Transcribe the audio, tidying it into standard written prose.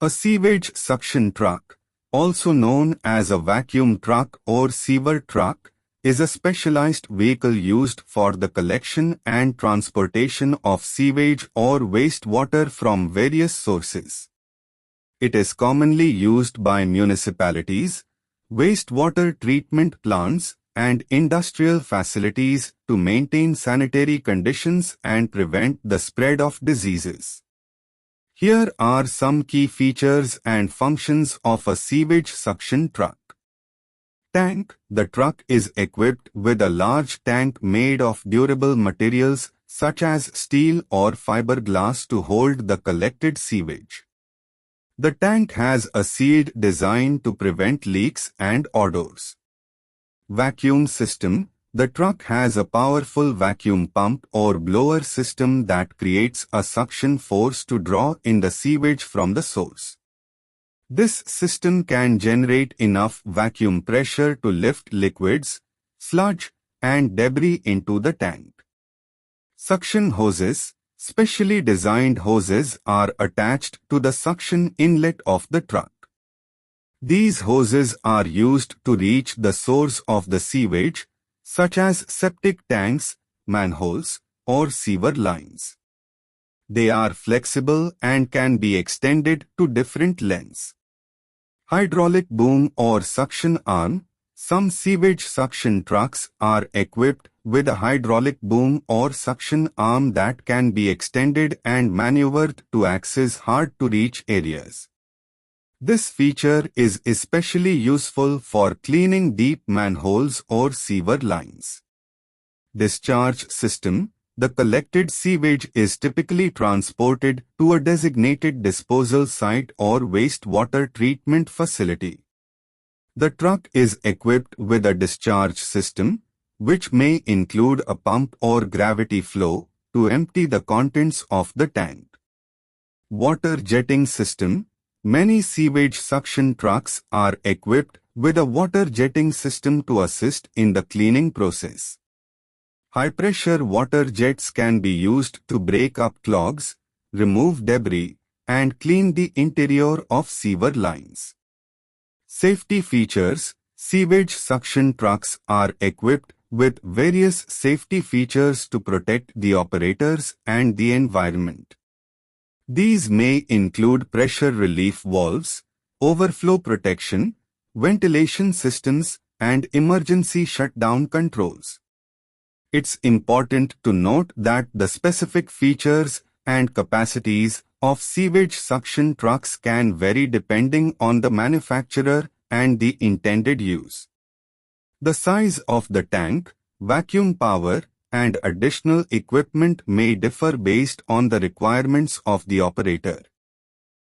A sewage suction truck, also known as a vacuum truck or sewer truck, is a specialized vehicle used for the collection and transportation of sewage or wastewater from various sources. It is commonly used by municipalities, wastewater treatment plants, and industrial facilities to maintain sanitary conditions and prevent the spread of diseases. Here are some key features and functions of a sewage suction truck. Tank. The truck is equipped with a large tank made of durable materials such as steel or fiberglass to hold the collected sewage. The tank has a sealed design to prevent leaks and odors. Vacuum system. The truck has a powerful vacuum pump or blower system that creates a suction force to draw in the sewage from the source. This system can generate enough vacuum pressure to lift liquids, sludge, and debris into the tank. Suction hoses. Specially designed hoses are attached to the suction inlet of the truck. These hoses are used to reach the source of the sewage, such as septic tanks, manholes, or sewer lines. They are flexible and can be extended to different lengths. Hydraulic boom or suction arm. Some sewage suction trucks are equipped with a hydraulic boom or suction arm that can be extended and maneuvered to access hard-to-reach areas. This feature is especially useful for cleaning deep manholes or sewer lines. Discharge system. The collected sewage is typically transported to a designated disposal site or wastewater treatment facility. The truck is equipped with a discharge system, which may include a pump or gravity flow, to empty the contents of the tank. Water jetting system. Many sewage suction trucks are equipped with a water jetting system to assist in the cleaning process. High-pressure water jets can be used to break up clogs, remove debris, and clean the interior of sewer lines. Safety features. Sewage suction trucks are equipped with various safety features to protect the operators and the environment. These may include pressure relief valves, overflow protection, ventilation systems, and emergency shutdown controls. It's important to note that the specific features and capacities of sewage suction trucks can vary depending on the manufacturer and the intended use. The size of the tank, vacuum power, and additional equipment may differ based on the requirements of the operator.